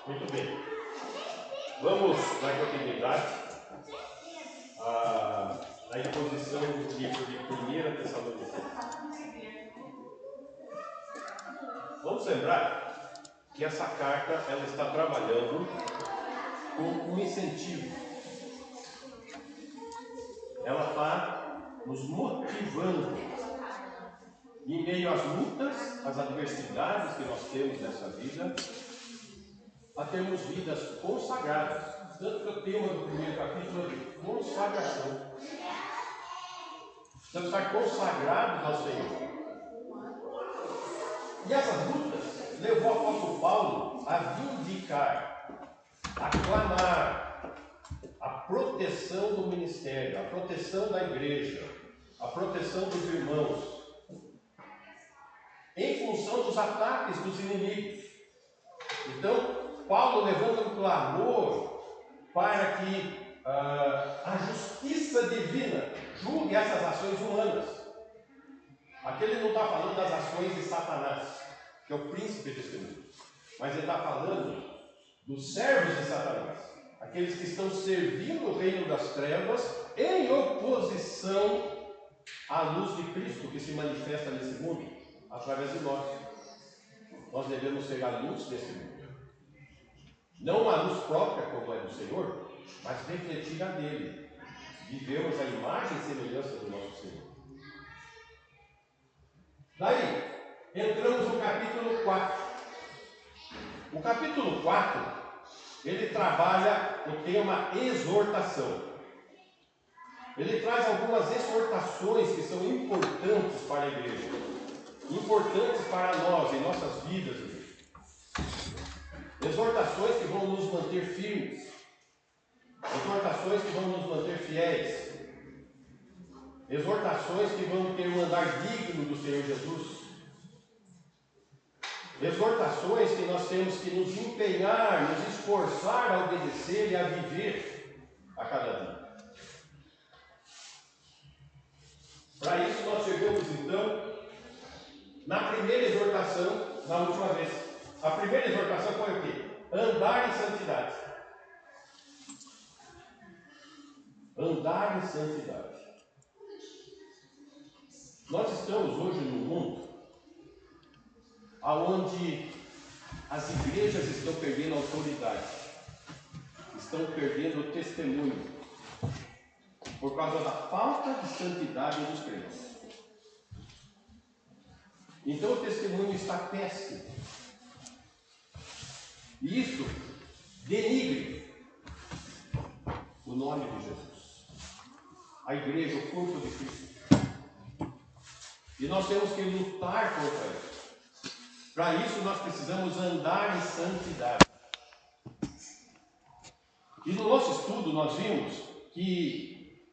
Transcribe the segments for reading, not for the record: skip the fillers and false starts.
Muito bem. Vamos dar continuidade à exposição do livro de 1 Tessalonicenses. Vamos lembrar que essa carta ela está trabalhando com um incentivo. Ela está nos motivando em meio às lutas, às adversidades que nós temos nessa vida, a termos vidas consagradas. Tanto que o tema do primeiro capítulo é de consagração. Precisamos estar consagrados ao Senhor. E essas lutas levou o apóstolo Paulo a vindicar, a clamar a proteção do ministério, a proteção da igreja, a proteção dos irmãos, em função dos ataques dos inimigos. Então, Paulo levanta um clamor para que a justiça divina julgue essas ações humanas. Aqui ele não está falando das ações de Satanás, que é o príncipe deste mundo, mas ele está falando dos servos de Satanás, aqueles que estão servindo o reino das trevas em oposição à luz de Cristo que se manifesta nesse mundo através de nós. Nós devemos ser a luz desse mundo. Não a luz própria, como é do Senhor, mas refletir a dele. Vivemos a imagem e semelhança do nosso Senhor. Daí, entramos no capítulo 4. O capítulo 4, ele trabalha o tema exortação. Ele traz algumas exortações que são importantes para a igreja, importantes para nós, em nossas vidas. Exortações que vão nos manter firmes, exortações que vão nos manter fiéis, exortações que vão ter um andar digno do Senhor Jesus, exortações que nós temos que nos empenhar, nos esforçar a obedecer e a viver a cada dia. Para isso nós chegamos então na primeira exortação, na última vez. A primeira exortação foi o quê? Andar em santidade. Andar em santidade. Nós estamos hoje num mundo onde as igrejas estão perdendo autoridade, estão perdendo o testemunho, por causa da falta de santidade dos crentes. Então o testemunho está péssimo. E isso denigre o nome de Jesus, a igreja, o corpo de Cristo. E nós temos que lutar contra isso. Para isso nós precisamos andar em santidade. E no nosso estudo nós vimos que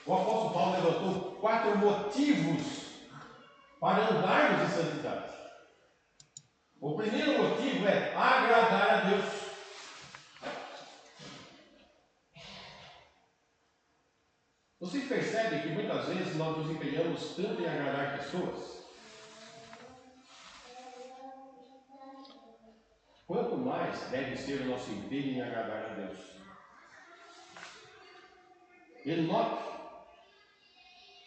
o apóstolo Paulo levantou 4 motivos para andarmos em santidade. O primeiro motivo é agradar a Deus. Vocês percebem que muitas vezes nós nos empenhamos tanto em agradar pessoas? Quanto mais deve ser o nosso empenho em agradar a Deus? Enoque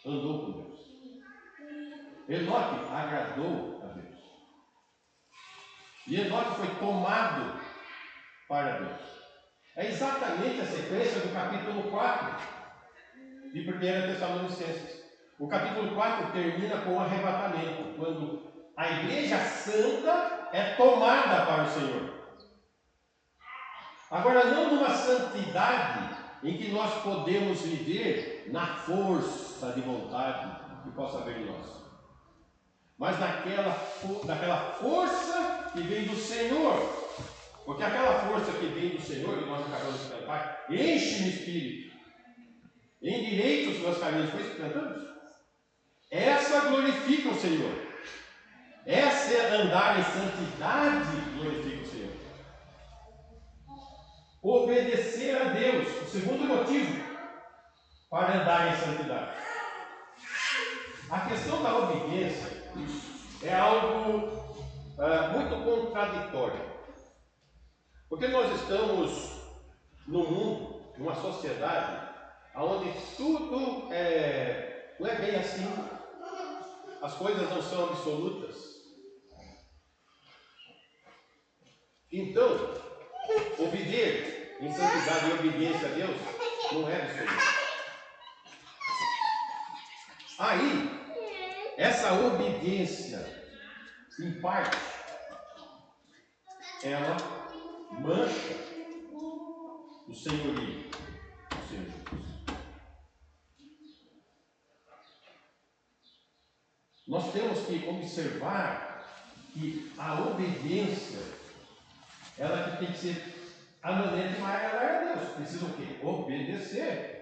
andou com Deus. Enoque agradou a Deus. E Enoque foi tomado para Deus. É exatamente a sequência do capítulo 4 de 1 Tessalonicenses. O capítulo 4 termina com o arrebatamento, quando a igreja santa é tomada para o Senhor. Agora, não numa santidade em que nós podemos viver na força de vontade que possa haver em nós, mas naquela força que vem do Senhor. Porque aquela força que vem do Senhor, que nós acabamos de cantar, enche-me espírito, endireita os meus caminhos. Foi isso que cantamos? Essa glorifica o Senhor. Essa é andar em santidade, glorifica o Senhor. Obedecer a Deus. O segundo motivo para andar em santidade. A questão da obediência é algo muito contraditório. Porque nós estamos num mundo, numa sociedade, onde tudo não é bem assim. As coisas não são absolutas. Então, o viver em santidade e obediência a Deus não é absoluto. Aí, essa obediência, em parte, ela mancha o senhorio do Senhor Jesus. Nós temos que observar que a obediência, ela que tem que ser a maneira de mais agradar a Deus. Precisa o quê? Obedecer.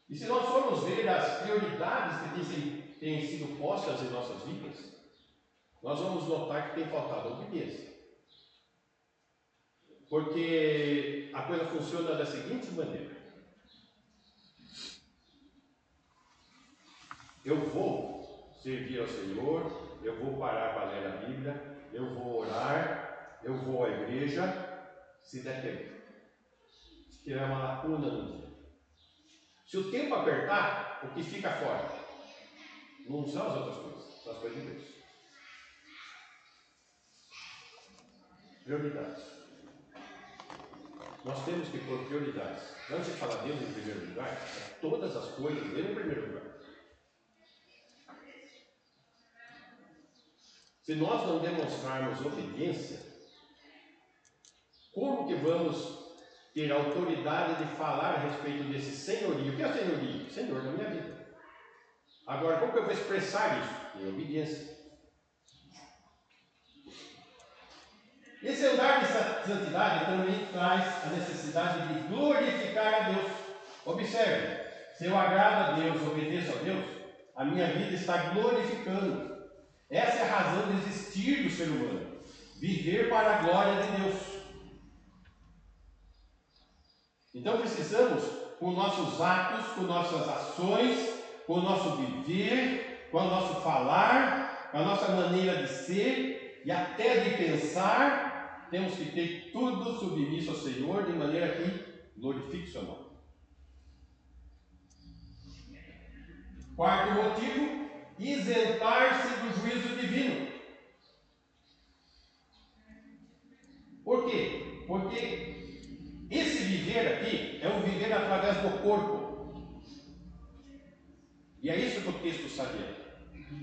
E se nós formos ver as prioridades que têm sido postas em nossas vidas, nós vamos notar que tem faltado obediência. Porque a coisa funciona da seguinte maneira: eu vou servir ao Senhor, eu vou parar para ler a Bíblia, eu vou orar, eu vou à igreja, se der tempo. Se tiver uma lacuna no dia. Se o tempo apertar, o que fica fora não são as outras coisas, são as coisas de Deus. Prioridades. Nós temos que pôr prioridades. Antes de falar Deus em primeiro lugar, é todas as coisas dele em primeiro lugar. Se nós não demonstrarmos obediência, como que vamos ter autoridade de falar a respeito desse senhorio? O que é senhorio? Senhor da minha vida. Agora, como que eu vou expressar isso? Em obediência. Esse andar de santidade também traz a necessidade de glorificar a Deus. Observe, se eu agrado a Deus, obedeço a Deus, a minha vida está glorificando. Essa é a razão de existir do ser humano. Viver para a glória de Deus. Então precisamos, com nossos atos, com nossas ações, com o nosso viver, com o nosso falar, com a nossa maneira de ser e até de pensar, temos que ter tudo submisso ao Senhor de maneira que glorifique o seu nome. Quarto motivo, isentar-se do juízo divino. Por quê? Porque esse viver aqui é um viver através do corpo. E é isso que o texto está dizendo.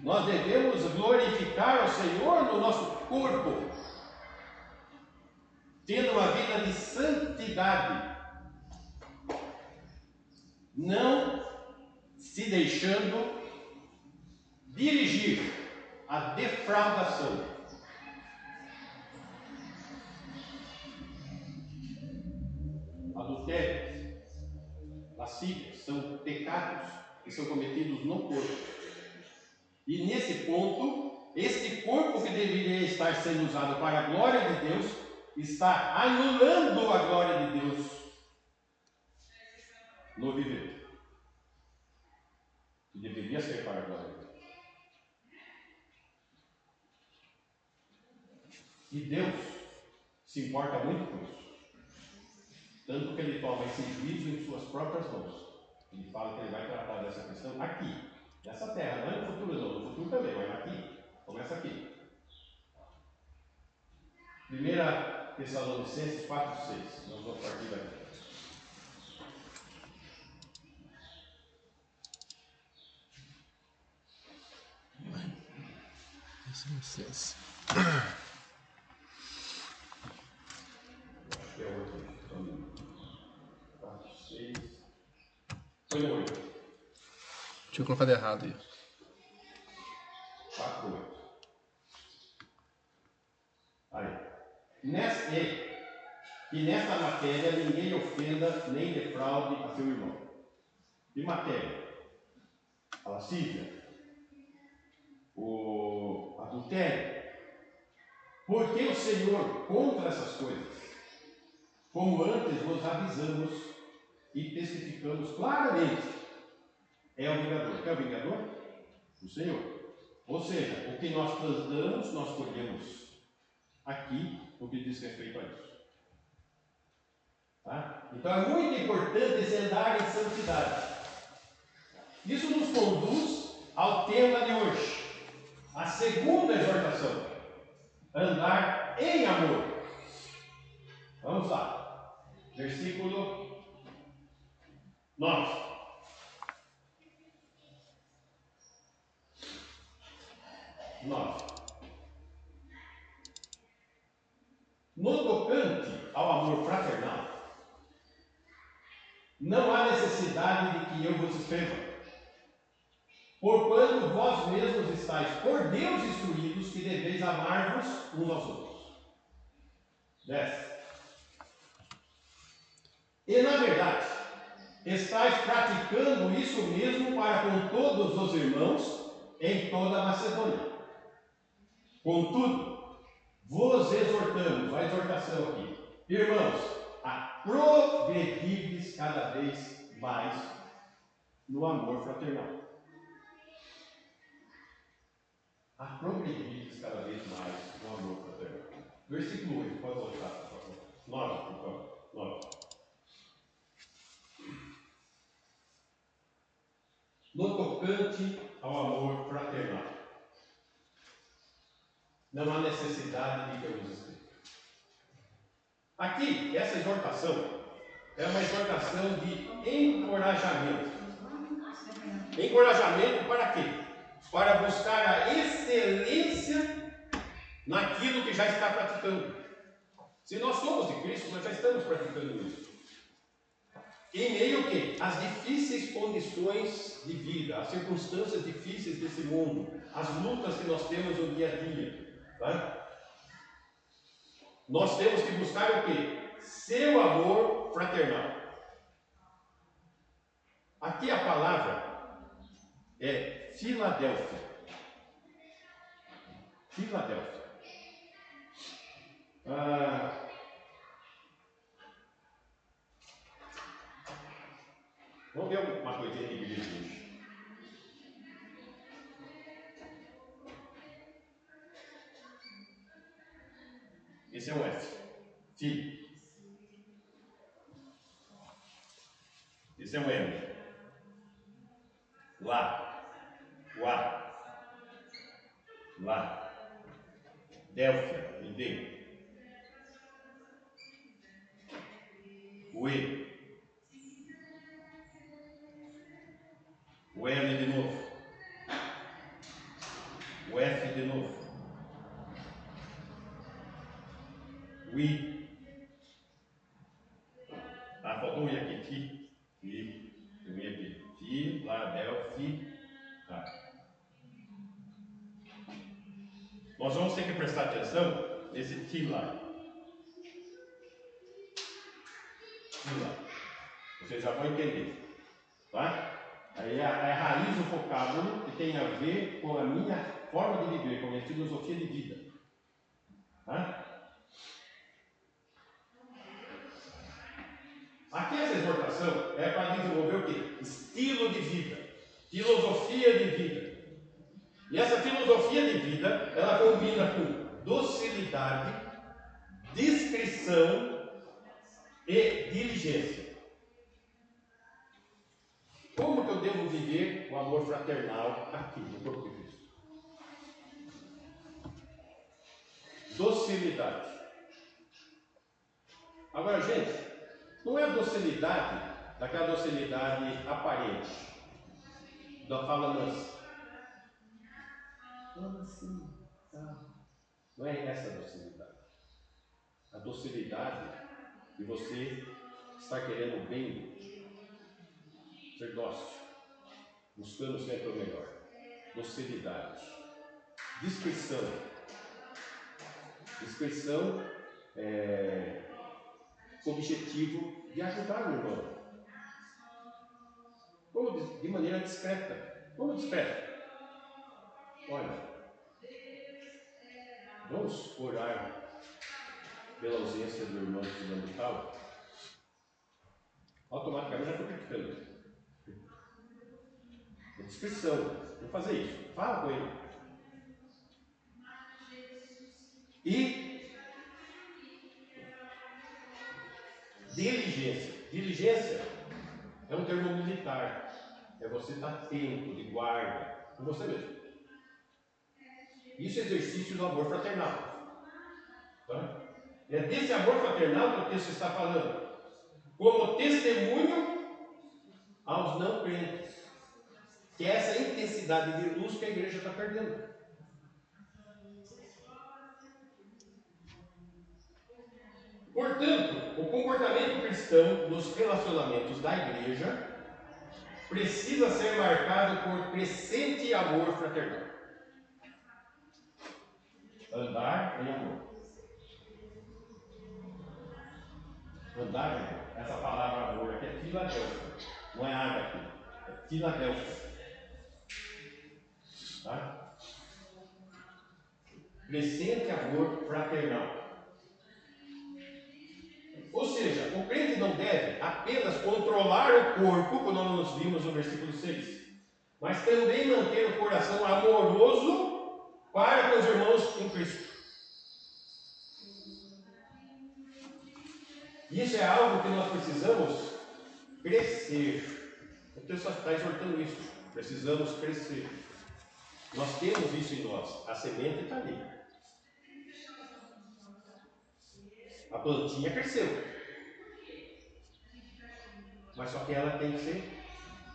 Nós devemos glorificar ao Senhor no nosso corpo, tendo uma vida de santidade, não se deixando dirigir a defraudação. Adultério, lascívia, são pecados que são cometidos no corpo. E nesse ponto, este corpo que deveria estar sendo usado para a glória de Deus, está anulando a glória de Deus no viver. Que deveria ser para a glória de Deus. E Deus se importa muito com isso. Tanto que ele toma esse juízo em suas próprias mãos. Ele fala que ele vai tratar dessa questão aqui, nessa terra, não é no futuro não, no futuro também, mas aqui. Começa aqui. 1 Tessalonicenses 4:6. Nós vamos partir daqui. Tessalonicenses. Acho que é 8. 4:6. Foi no 8. Tinha colocado errado aí. 4:8. Aí. Que nesta matéria ninguém ofenda nem defraude a seu irmão. Que matéria? A lascívia, o adultério. Porque o Senhor, contra essas coisas, como antes vos avisamos e testificamos claramente, é o vingador. Quem é o vingador? O Senhor. Ou seja, o que nós plantamos, nós colhemos. aqui o que diz respeito a isso. Tá? Então é muito importante esse andar em santidade. Isso nos conduz ao tema de hoje. A segunda exortação. Andar em amor. Vamos lá. Versículo 9. No tocante ao amor fraternal, não há necessidade de que eu vos escreva, porquanto vós mesmos estáis por Deus instruídos que deveis amar-vos uns aos outros. 10. E na verdade, estáis praticando isso mesmo para com todos os irmãos em toda a Macedônia. Contudo, vos exortamos, a exortação aqui, irmãos, a progredirdes cada vez mais no amor fraternal. A progredirdes cada vez mais no amor fraternal. Versículo 8, pode voltar, por favor. 9, por favor. 9. No tocante ao amor fraternal, não há necessidade de que eu vos escreva. Aqui, essa exortação é uma exortação de encorajamento. Encorajamento para quê? Para buscar a excelência naquilo que já está praticando. Se nós somos de Cristo, nós já estamos praticando isso. Em meio a quê? As difíceis condições de vida, as circunstâncias difíceis desse mundo, as lutas que nós temos no dia a dia. Tá? Nós temos que buscar o quê? Seu amor fraternal. Aqui a palavra é Filadélfia. Filadélfia. Vamos ver uma coisinha de igreja hoje. Esse é o F. Fi. Esse é o M. Lá. O A. Lá. Délfia. E D. O E. O L de novo. O F de novo. O I. Ah, faltou um I aqui. Fi. Tem um I aqui. Fi, lá, Delfi. Tá. Nós vamos ter que prestar atenção nesse Fi lá. Fi lá. Vocês já vão entender. Tá? Aí é a raiz do vocábulo que tem a ver com a minha forma de viver, com a minha filosofia de vida. Tá? Aqui essa exortação é para desenvolver o quê? Estilo de vida, filosofia de vida. E essa filosofia de vida, ela combina com docilidade, discrição e diligência. Como que eu devo viver o amor fraternal aqui no corpo de Cristo? Docilidade. Agora, gente, não é a docilidade, daquela docilidade aparente, da fala mansa. Não é essa a docilidade. A docilidade de você estar querendo o bem, ser dócil, buscando sempre o melhor. Docilidade. Discrição. Discrição é com o objetivo de ajudar o irmão. Como de maneira discreta. Como discreta? Olha, vamos orar pela ausência do irmão fundamental. Automaticamente já estou criticando. É discrição. Vou fazer isso. Fala com ele. E diligência. Diligência é um termo militar. É você estar atento, de guarda, com você mesmo. Isso é exercício do amor fraternal. Tá? É desse amor fraternal que o texto está falando. Como testemunho aos não crentes. Que é essa intensidade de luz que a igreja está perdendo. Portanto, o comportamento cristão nos relacionamentos da igreja precisa ser marcado por crescente amor fraternal. Andar em amor. Andar em amor. Essa palavra amor aqui é Filadélfia. Não é ágape. É Filadélfia. Tá? Crescente amor fraternal. Ou seja, o crente não deve apenas controlar o corpo, como nós vimos no versículo 6, mas também manter o coração amoroso para com os irmãos em Cristo. Isso é algo que nós precisamos crescer. O texto está exortando isso. Precisamos crescer. Nós temos isso em nós. A semente está ali. A plantinha cresceu. Mas só que ela tem que ser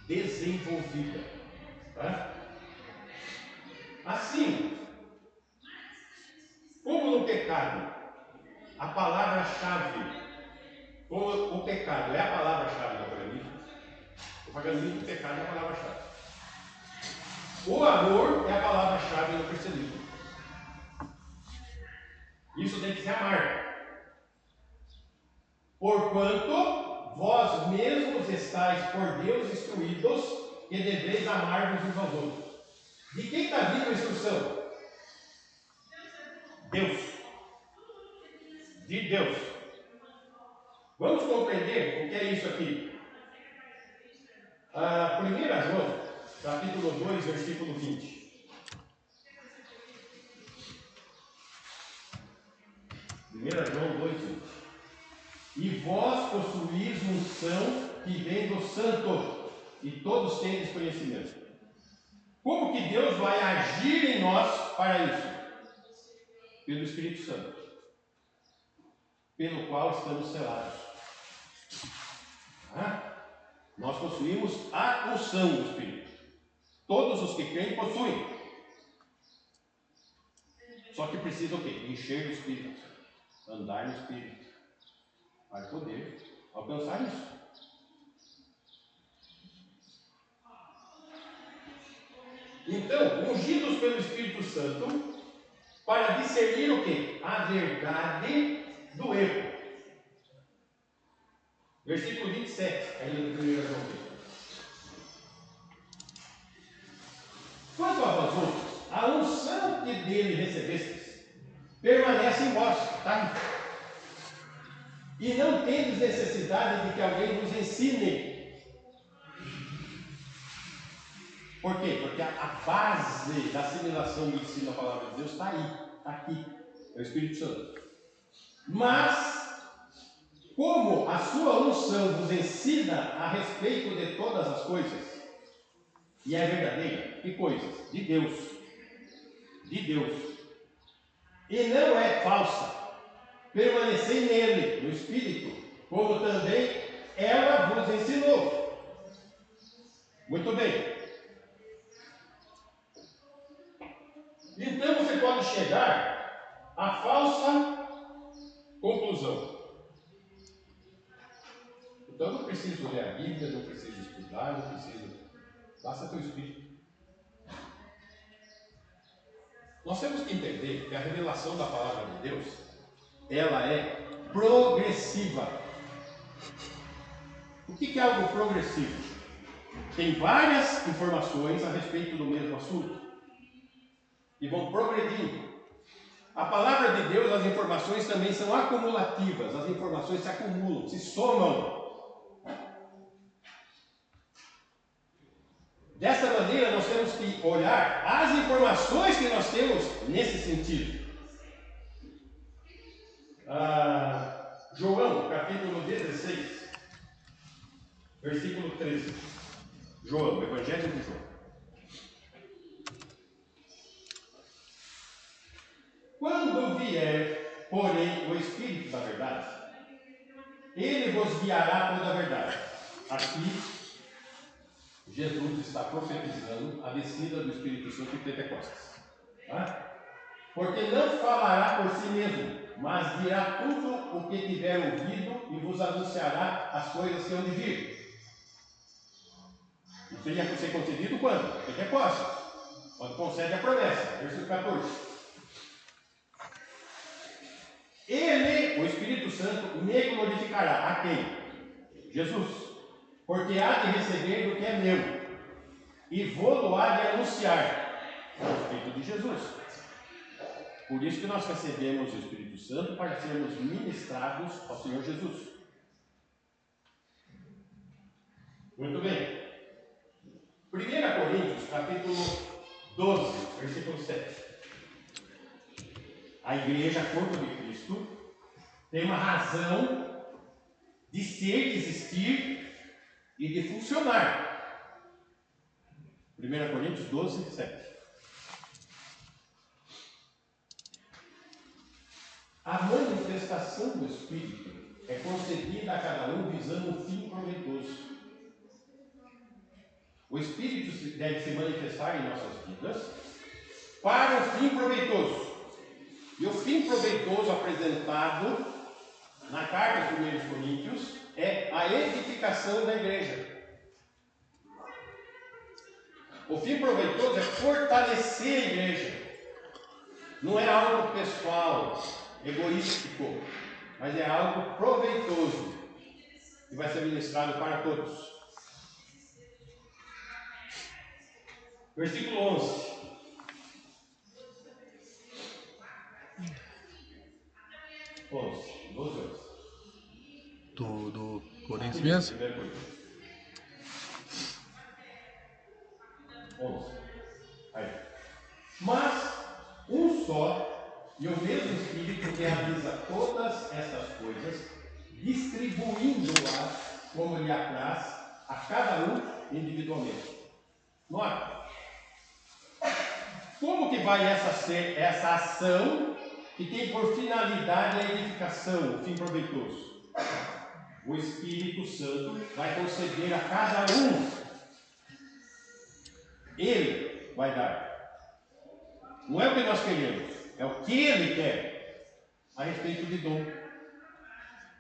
desenvolvida. Tá? Assim, como no pecado, a palavra-chave, como o pecado é a palavra-chave do paganismo, o paganismo do pecado é a palavra-chave. O amor é a palavra-chave do cristianismo. Isso tem que ser a marca. Porquanto vós mesmos estáis por Deus instruídos e deveis amar-vos uns aos outros. De quem está vindo a instrução? Deus. De Deus. Vamos compreender o que é isso aqui. 1 João, capítulo 2, versículo 20. 1 João 2, 20. E vós possuís unção que vem do Santo, e todos tendes conhecimento. Como que Deus vai agir em nós para isso? Pelo Espírito Santo, pelo qual estamos selados. Nós possuímos a unção do Espírito. Todos os que creem possuem. Só que precisa o quê? Encher o Espírito, andar no Espírito, para poder alcançar isso. Então, ungidos pelo Espírito Santo, para discernir o quê? A verdade do erro. Versículo 27, ainda do 1 João. Quanto a vós outros, a unção que dele recebestes permanece em vós, tá? E não tendes necessidade de que alguém vos ensine. Por quê? Porque a base da assimilação do ensino da palavra de Deus está aí, está aqui. É o Espírito Santo. Mas, como a sua unção vos ensina a respeito de todas as coisas, e é verdadeira, que coisas? De Deus. De Deus. E não é falsa. Permanecei nele, no Espírito, como também ela vos ensinou. Muito bem. Então você pode chegar à falsa conclusão. Então eu não preciso ler a Bíblia, não preciso estudar, não preciso. Basta teu Espírito. Nós temos que entender que a revelação da palavra de Deus, ela é progressiva. O que é algo progressivo? Tem várias informações a respeito do mesmo assunto e vão progredindo. A palavra de Deus, as informações também são acumulativas, as informações se acumulam, se somam. Dessa maneira, nós temos que olhar as informações que nós temos nesse sentido. João, capítulo 16, versículo 13. João, Evangelho de João. Quando vier, porém, o Espírito da verdade, ele vos guiará toda a verdade. Aqui, Jesus está profetizando a descida do Espírito Santo em Pentecostes. Tá? Porque não falará por si mesmo, mas dirá tudo o que tiver ouvido e vos anunciará as coisas que hão de vir. Isso ia ser concedido quando? Pentecostes. Quando concede a promessa. Versículo 14. Ele, o Espírito Santo, me glorificará. A quem? Jesus. Porque há de receber do que é meu, e vou-lo há de anunciar. O Espírito de Jesus. Por isso que nós recebemos o Espírito Santo para sermos ministrados ao Senhor Jesus. Muito bem. 1 Coríntios, capítulo 12, versículo 7. A igreja, corpo de Cristo, tem uma razão de ser, de existir e de funcionar. 1 Coríntios 12, 7. A manifestação do Espírito é concedida a cada um visando um fim proveitoso. O Espírito deve se manifestar em nossas vidas para o fim proveitoso. E o fim proveitoso apresentado na carta aos 1 Coríntios é a edificação da igreja. O fim proveitoso é fortalecer a igreja. Não é algo pessoal, egoístico, mas é algo proveitoso que vai ser ministrado para todos. Versículo 11. Do Coríntios mesmo? 11. Aí. Mas um só e o mesmo Espírito realiza todas estas coisas, distribuindo-as como lhe apraz a cada um individualmente. Nota. Como que vai essa ação que tem por finalidade a edificação, o fim proveitoso? O Espírito Santo vai conceder a cada um. Ele vai dar. Não é o que nós queremos, é o que Ele quer a respeito de dom.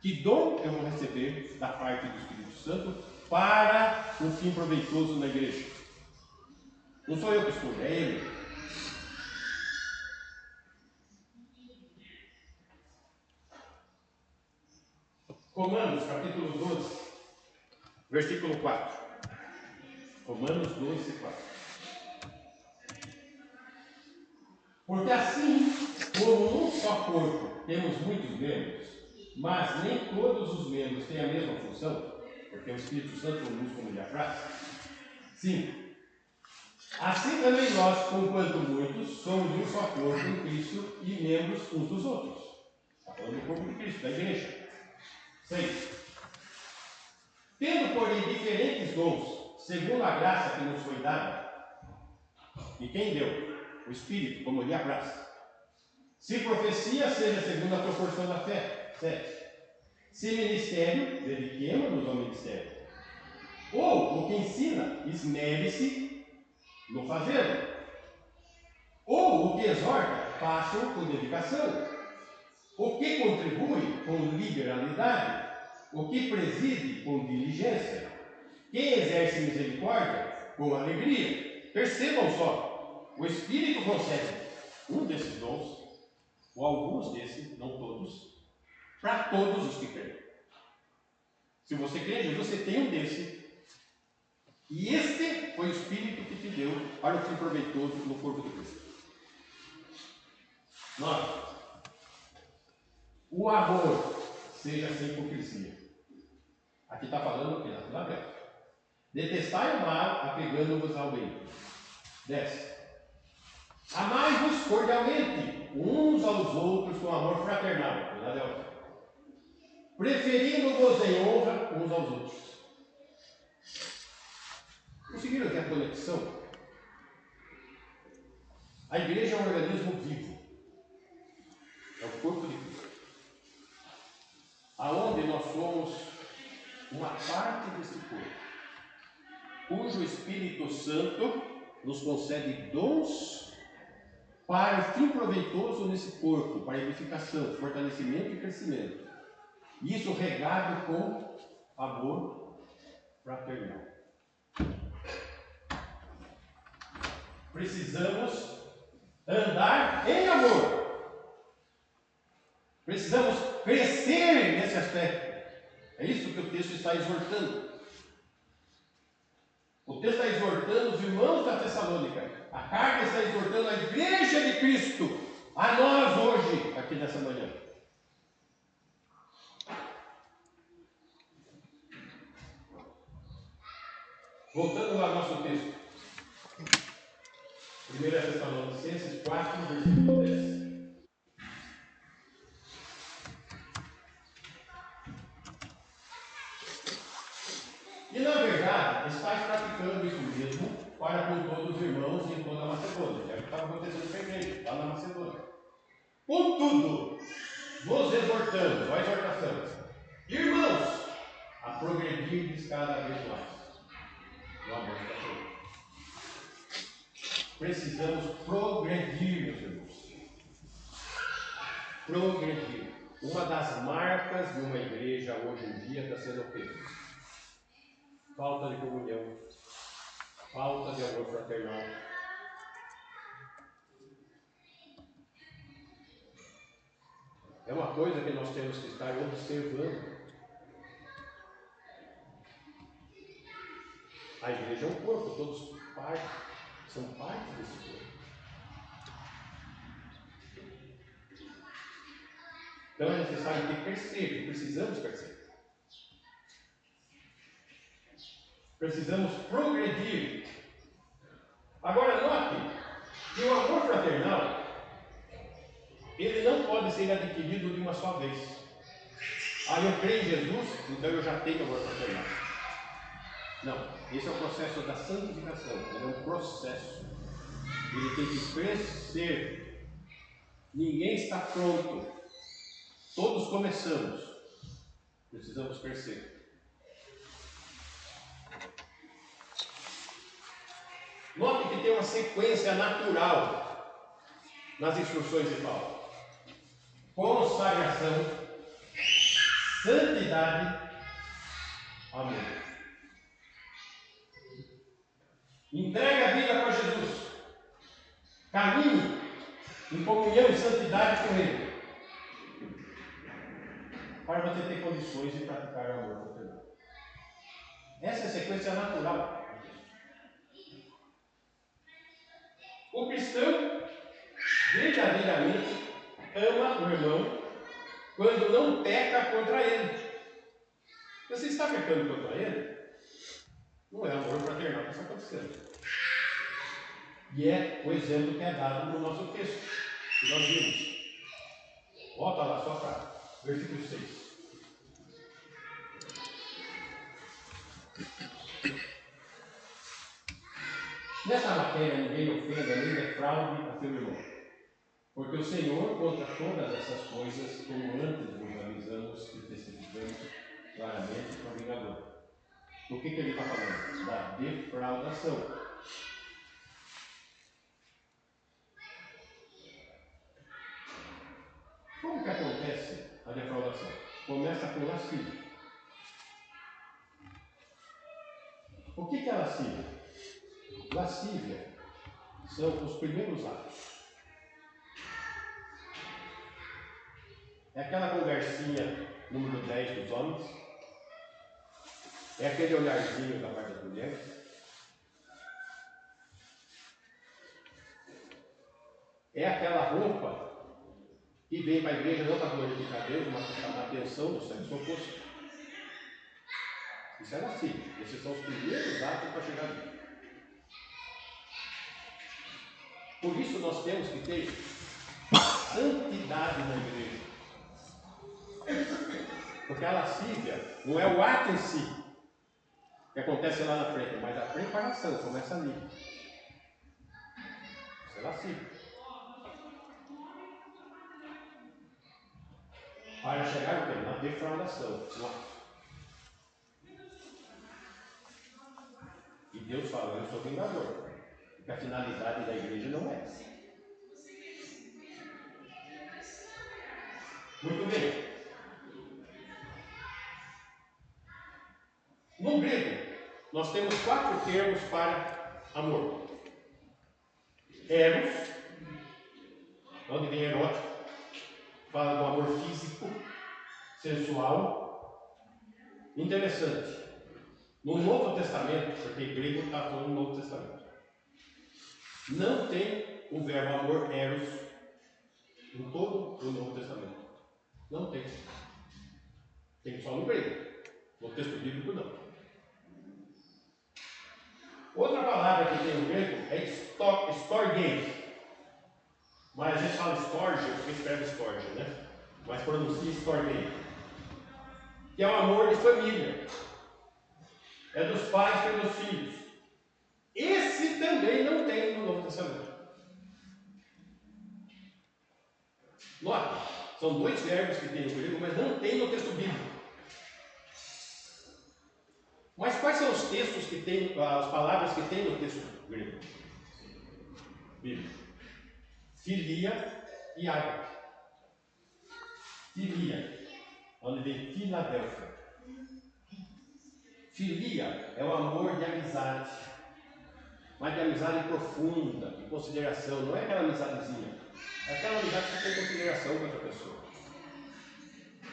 Que dom eu vou receber da parte do Espírito Santo para um fim proveitoso na igreja? Não sou eu que escolho, é Ele. Romanos, capítulo 12, versículo 4. Romanos 12, 4. Porque assim, como um só corpo temos muitos membros, mas nem todos os membros têm a mesma função, porque o Espírito Santo nos como lhe apraz. Sim. Assim também nós, conquanto muitos, somos um só corpo em Cristo e membros uns dos outros. Está falando do corpo de Cristo, da igreja. 6. Tendo, porém, diferentes dons, segundo a graça que nos foi dada, e quem deu? O Espírito, como lhe apraz. Se profecia, seja segundo a proporção da fé. 7. Se ministério, dediquemo-nos ao ministério. Ou o que ensina, esmere-se no fazê-lo. Ou o que exorta, faça com dedicação. O que contribui com liberalidade. O que preside com diligência. Quem exerce misericórdia com alegria. Percebam só, o Espírito concede um desses dons, ou alguns desses, não todos, para todos os que creem. Se você crê em Jesus, você tem um desse. E este foi o Espírito que te deu para o fim proveitoso no corpo de Cristo. 9. O amor seja sem hipocrisia. Aqui está falando o que? Na Filadélfia. Detestai o mal, apegando-vos ao bem. 10. Amai-vos cordialmente, uns aos outros com amor fraternal. Filadélfia. preferindo-vos em honra uns aos outros. Conseguiram ter a conexão? A igreja é um organismo vivo. É o corpo de Cristo. Aonde nós somos uma parte desse corpo, cujo Espírito Santo nos concede dons para o fim proveitoso nesse corpo, para edificação, fortalecimento e crescimento. Isso regado com amor fraternal. Precisamos andar em amor. Precisamos crescer nesse aspecto. É isso que o texto está exortando. O texto está exortando os irmãos da Tessalônica. A carta está exortando a igreja de Cristo, a nós hoje, aqui nessa manhã. Voltando lá ao nosso texto. 1 Tessalonicenses 4, versículo 10. E na verdade, estás praticando isso mesmo para com todos os irmãos em toda a Macedônia. É o que estava acontecendo com a igreja, lá na Macedônia. Contudo, vos exortamos, a exortação, irmãos, a progredir cada vez mais no amor da Senhor. Precisamos progredir, meus irmãos. Progredir. Uma das marcas de uma igreja hoje em dia está sendo o quê? Falta de comunhão, falta de amor fraternal. É uma coisa que nós temos que estar observando. A igreja é um corpo, todos são parte desse corpo. Então é necessário ter crescer, precisamos crescer. Precisamos progredir. Agora note que o amor fraternal, ele não pode ser adquirido de uma só vez. Eu creio em Jesus, então eu já tenho amor fraternal. Não, esse é o processo da santificação. Ele é um processo. Ele tem que crescer. Ninguém está pronto. Todos começamos. Precisamos crescer. Note que tem uma sequência natural nas instruções de Paulo: consagração, santidade, amor. Entrega a vida para Jesus. Caminhe em comunhão e santidade com Ele, para você ter condições de praticar o amor fraternal. Essa é a sequência natural. O cristão verdadeiramente ama o irmão quando não peca contra ele. Você está pecando contra ele? Não é amor fraternal que está acontecendo. E é o exemplo que é dado no nosso texto, que nós vimos. Volta lá, só para versículo 6. Nessa matéria, ninguém ofenda nem defraude a teu irmão, porque o Senhor contra todas essas coisas, como antes vos avisamos e testificamos claramente para o vingador. O que ele está falando? Da defraudação. Como que acontece a defraudação? Começa com lascívia. O que é lascívia? Lascívia são os primeiros atos. É aquela conversinha número 10 dos homens. É aquele olharzinho da parte das mulheres. É aquela roupa que vem para a igreja não para glorificar Deus, mas para chamar a atenção do sexo oposto. Isso é lascívia. Esses são os primeiros atos para chegar ali. Por isso nós temos que ter santidade na igreja. Porque a lascívia não é o ato em si que acontece lá na frente, mas a preparação começa ali. Isso é lascívia. Para chegar no na defraudação. E Deus fala, eu sou vingador. Porque a finalidade da igreja não é essa. Muito bem. No grego, nós temos 4 termos para amor. Eros, onde vem erótico, fala do amor físico, sensual. Interessante. No Novo Testamento, porque grego está falando no Novo Testamento, não tem o verbo amor, eros, em todo o Novo Testamento. Não tem. Tem só no grego. No texto bíblico, não. Outra palavra que tem no grego é storge. Mas a gente fala storge, porque escreve storge, né? Mas pronuncia storge. Que é o amor de família. É dos pais pelos filhos. Esse também não tem no Novo Testamento. Nota, são 2 verbos que tem no grego, mas não tem no texto bíblico. Mas quais são os textos que tem, as palavras que tem no texto grego? Bíblico. Filia e ágape. Filia, onde vem Filadélfia. Filia é o amor de amizade, mas de amizade profunda, de consideração. Não é aquela amizadezinha, é aquela amizade que tem consideração com outra pessoa.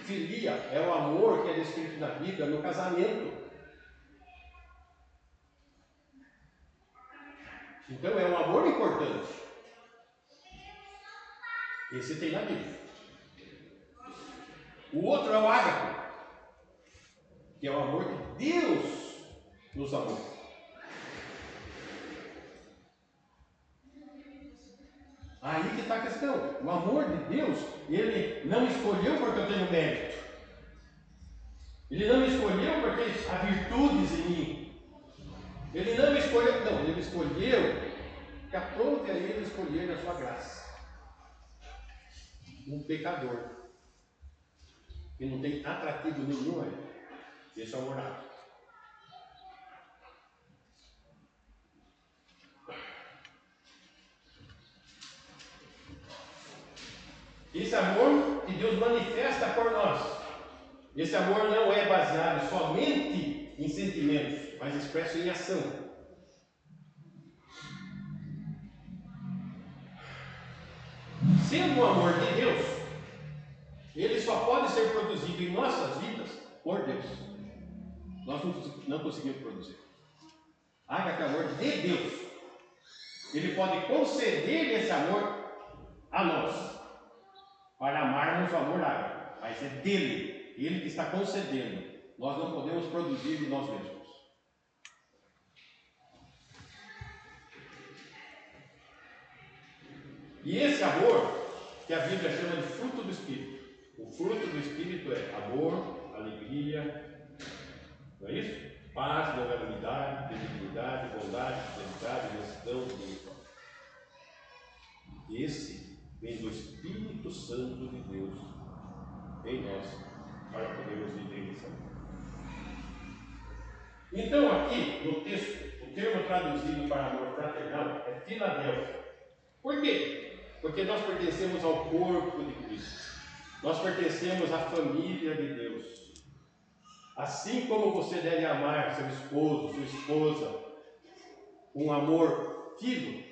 Filia é o amor que é descrito na Bíblia no casamento. Então é um amor importante. Esse tem na Bíblia. O outro é o ágape, que é o amor que Deus nos amou. Aí que está a questão. O amor de Deus, Ele não escolheu porque eu tenho mérito. Ele não me escolheu porque há virtudes em mim. Ele não me escolheu, não, Ele me escolheu que aprove a Ele escolher a sua graça. Um pecador que não tem atrativo nenhum a Ele. Esse é o amor ágape. Esse amor que Deus manifesta por nós. Esse amor não é baseado somente em sentimentos, mas expresso em ação. Sendo o amor de Deus, ele só pode ser produzido em nossas vidas por Deus. Nós não conseguimos produzir. Ágape é amor de Deus. Ele pode conceder esse amor a nós, para amarmos o amor ágape. Mas é dele, ele que está concedendo. Nós não podemos produzir de nós mesmos. E esse amor, que a Bíblia chama de fruto do Espírito. O fruto do Espírito é amor, alegria, não é isso? Paz, longanimidade, benignidade, bondade, fidelidade, mansidão, domínio. Esse vem do Espírito Santo de Deus em nós, para podermos viver esse amor. Então, aqui no texto, o termo traduzido para amor fraternal é Filadélfia. Por quê? Porque nós pertencemos ao corpo de Cristo. Nós pertencemos à família de Deus. Assim como você deve amar seu esposo, sua esposa, um amor filho,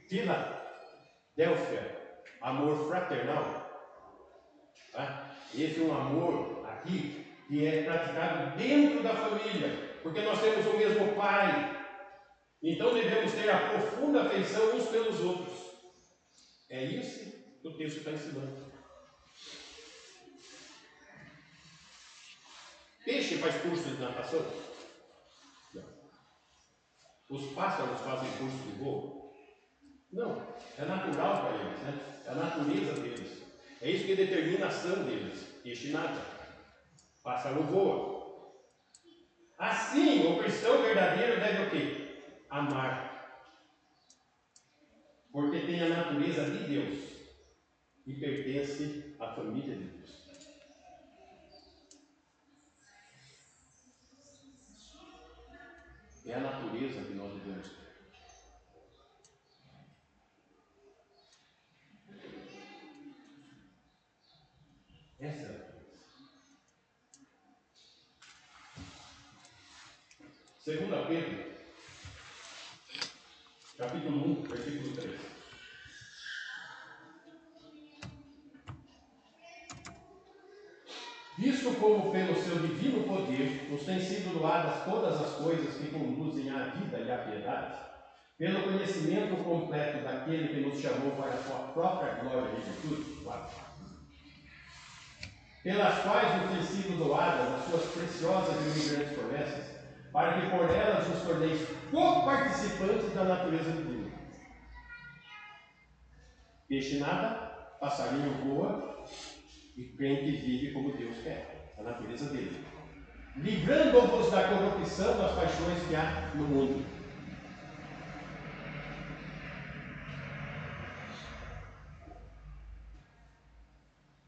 Filadélfia, amor fraternal. Tá? Esse é um amor aqui que é praticado dentro da família, porque nós temos o mesmo pai. Então devemos ter a profunda afeição uns pelos outros. É isso que o texto está ensinando. Peixe faz curso de natação? Não. Os pássaros fazem curso de voo? Não. É natural para eles, né? É a natureza deles. É isso que determina a ação deles. Estinata. Pássaro voa. Assim, o cristão verdadeiro deve o quê? Amar. Porque tem a natureza de Deus e pertence à família de Deus. É a natureza que nós devemos ter. Essa é a natureza. 2 Pedro, capítulo 1, versículo 3. Visto como pelo seu divino poder nos têm sido doadas todas as coisas que conduzem à vida e à piedade, pelo conhecimento completo daquele que nos chamou para a sua própria glória e virtude, pelas quais nos têm sido doadas as suas preciosas e grandes promessas, para que por elas nos torneis co-participantes da natureza divina. Peixe nada, passarinho voa, e crente vive como Deus quer, a natureza dele, livrando-vos da corrupção das paixões que há no mundo.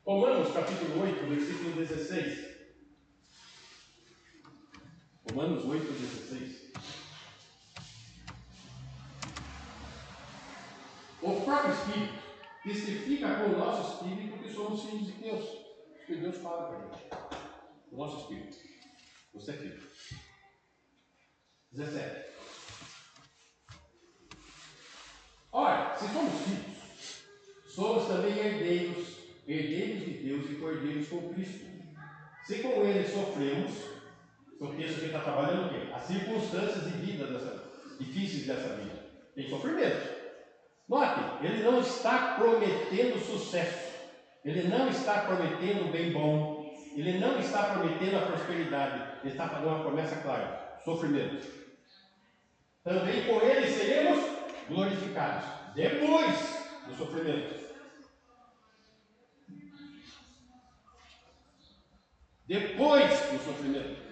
Romanos capítulo 8, versículo 16. Romanos 8, 16. O próprio Espírito testifica com o nosso Espírito que somos filhos de Deus. Que Deus fala para a gente. O nosso Espírito. Você é filho. 17. Ora, se somos filhos, somos também herdeiros, herdeiros de Deus e cordeiros com Cristo. Se com ele sofremos, o texto que está trabalhando o quê? As circunstâncias de vida difíceis dessa vida. Tem sofrimento. Note, ele não está prometendo sucesso. Ele não está prometendo bem bom. Ele não está prometendo a prosperidade. Ele está fazendo uma promessa clara. Sofrimento. Também com ele seremos glorificados. Depois do sofrimento. Depois do sofrimento.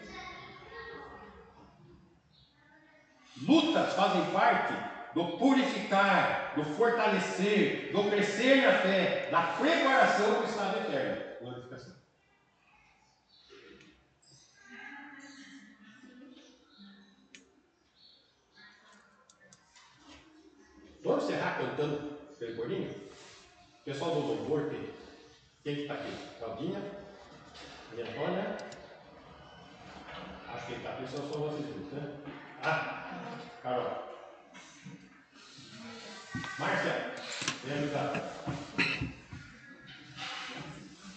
Lutas fazem parte do purificar, do fortalecer, do crescer na fé, da preparação do estado eterno. Glorificação. Vamos encerrar cantando aquele corinho? O pessoal do louvor, quem que está aqui? Claudinha? Maria Antônia? Acho que ele está aqui, só vocês duas, né? Ah, Carol. Márcia, vem ajudar.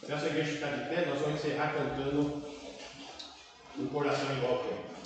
Se essa igreja ficar de pé, nós vamos encerrar cantando um coração igual ao teu.